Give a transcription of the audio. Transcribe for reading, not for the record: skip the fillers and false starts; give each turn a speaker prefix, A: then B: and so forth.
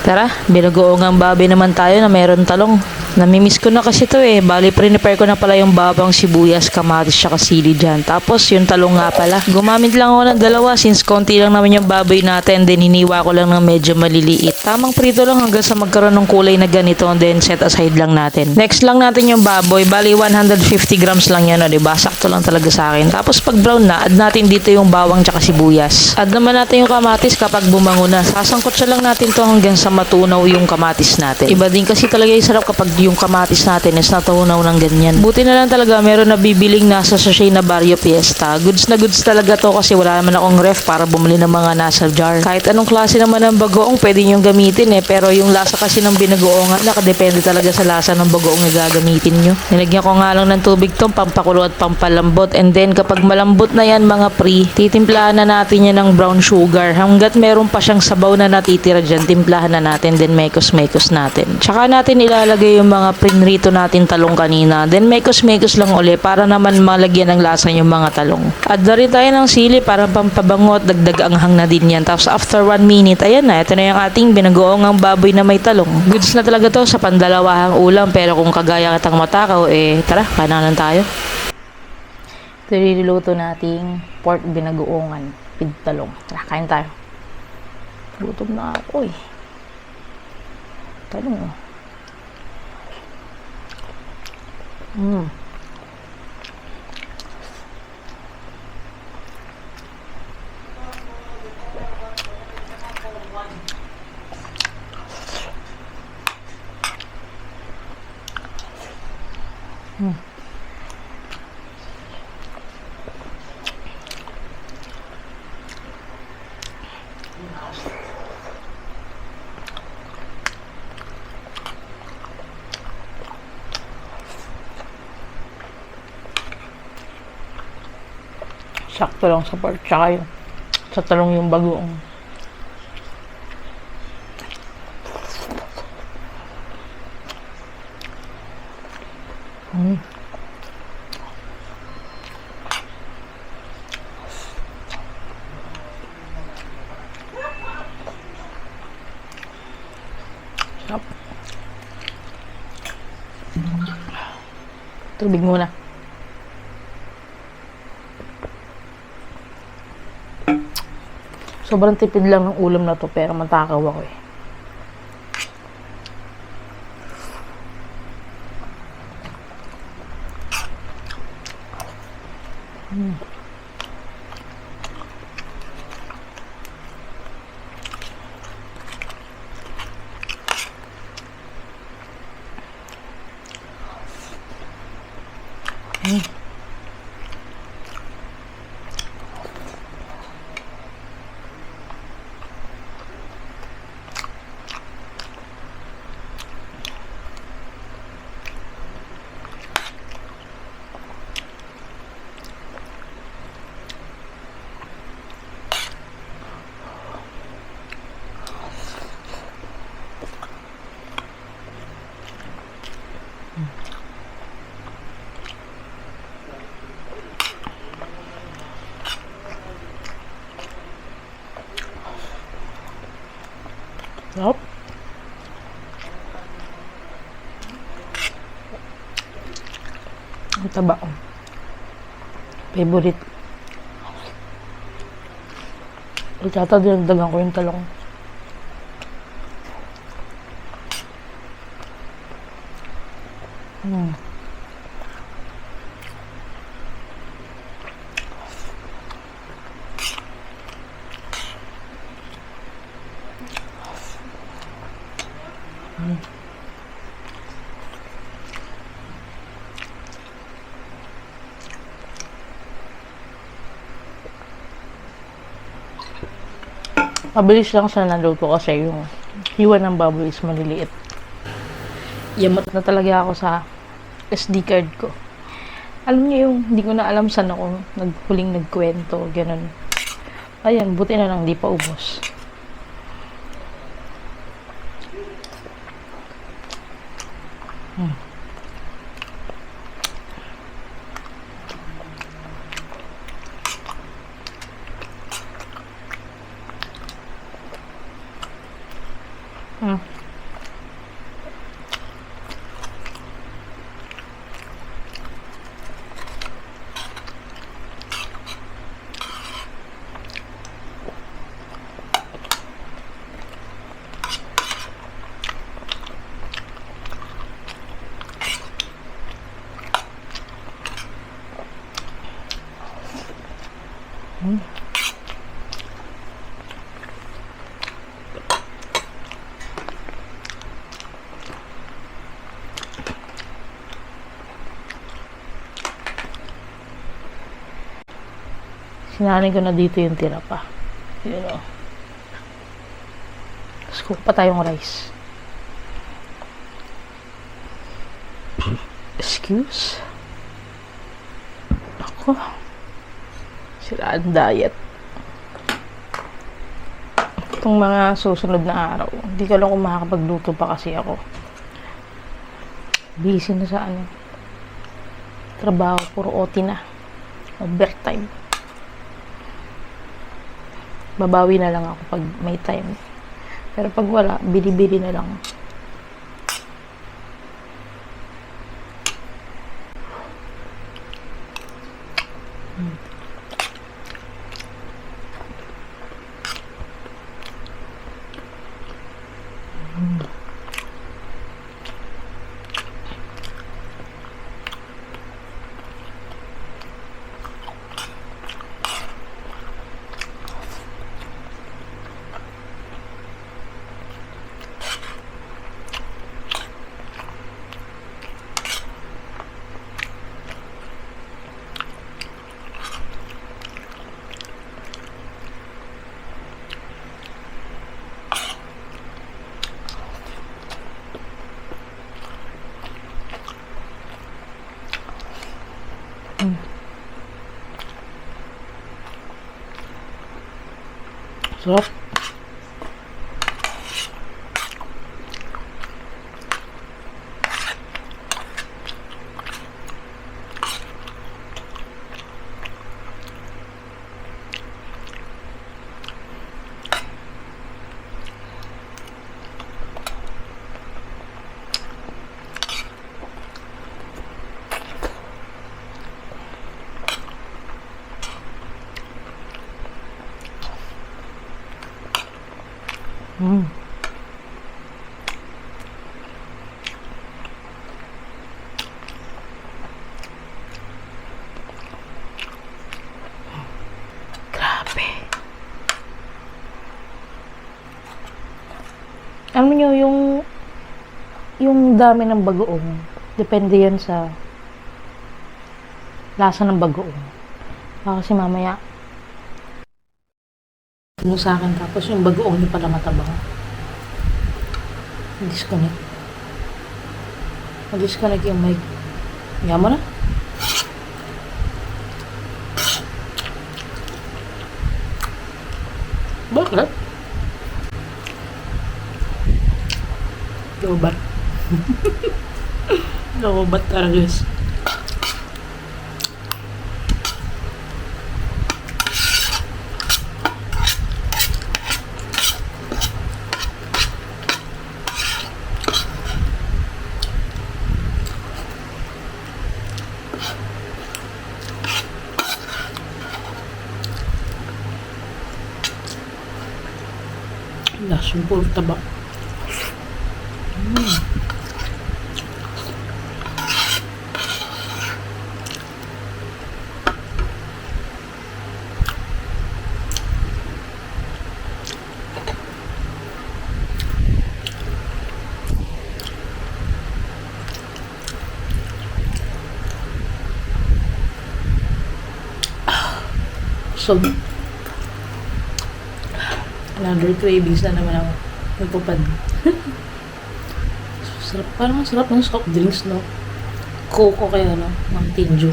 A: Tara, binagoongang baboy naman tayo na meron talong. Namimiss ko na kasi to eh. Bali, prepare ko na pala yung bawang, sibuyas, kamatis, tsaka sili dyan. Tapos, yung talong nga pala. Gumamit lang ako ng dalawa since konti lang naman yung baboy natin. Then, hiniwa ko lang ng medyo maliliit. Tamang prito lang hanggang sa magkaroon ng kulay na ganito. Then, set aside lang natin. Next lang natin yung baboy. Bali, 150 grams lang yan, o, diba? Sakto lang talaga sa akin. Tapos, pag brown na, add natin dito yung bawang tsaka sibuyas. Add naman natin yung kamatis kapag bumango na. Sasangkot siya lang natin to hanggang sa matunaw yung kamatis natin. Iba din kasi talaga yung sarap kapag yung kamatis natin is natunaw ng ganyan. Buti na lang talaga meron na bibiling nasa sachet na Barrio Fiesta. Goods na goods talaga to kasi wala naman akong ref para bumili ng mga nasa jar. Kahit anong klase naman ng bagoong pwede nyo gamitin eh. Pero yung lasa kasi ng binagoongan nakadepende talaga sa lasa ng bagoong na gagamitin nyo. Nilagyan ko nga lang ng tubig tong pampakulo at pampalambot. And then kapag malambot na yan mga pre, titimplahan na natin yan ng brown sugar. Hanggat meron pa siyang sabaw na natitira dyan, timplahan na natin. Then mekos-mekos natin. Tsaka natin ilalagay yung mga pinrito natin talong kanina. Then mekos-mekos lang uli para naman malagyan ng lasa yung mga talong. Add na rin tayo ng sili para pampabango at dagdag anghang na din yan. Tapos after 1 minute, ayan na. Ito na yung ating binagoongang baboy na may talong. Goods na talaga to sa pandalawahang ulam. Pero kung kagaya kitang matakaw, tara, kananan tayo. Ito niluluto nating pork binagoongan with talong. Tara, kain tayo. Gutom na ako eh. Talong oh. Sakto lang sa pork tsaka yung sa talong yung bagoong. Sarap. Tubig muna. Sobrang tipid lang ng ulam na to pero matakaw ako eh. Sarap. Ang taba ko. Favorite. Itata dinagdagan ko yung talong. Mabilis lang sa naluto kasi yung hiwa ng baboy is maliliit. Yamot na talaga ako sa SD card ko. Alam niyo yung hindi ko na alam saan ako naghuling nagkwento, ganun. Ayan, buti na lang di pa ubos. Sinanay ko na dito yung tira pa. Yun o. Tapos cook pa tayong rice. Excuse. Ako. Sira ang diet. Itong mga susunod na araw, hindi ko lang kung makakapagluto pa kasi ako. Busy na sa trabaho, puro OT na. Overtime. Babawi na lang ako pag may time. Pero pag wala, bili-bili na lang. Sarap. Grabe. Alam niyo, yung dami ng bagoong, depende yan sa lasa ng bagoong. Kasi mamaya, ano sa akin, tapos yung bagoong niyo pala matabang. Disconnect. Mag-disconnect yung mic. Hiya mo na. Bakit? Lobat. Lobat talaga guys. Lasang puro taba. So, another cravings na naman ako. Nagpapad. Sarap. Parang sarap ng soft drinks, no? Coco kaya, no? Mountain Dew.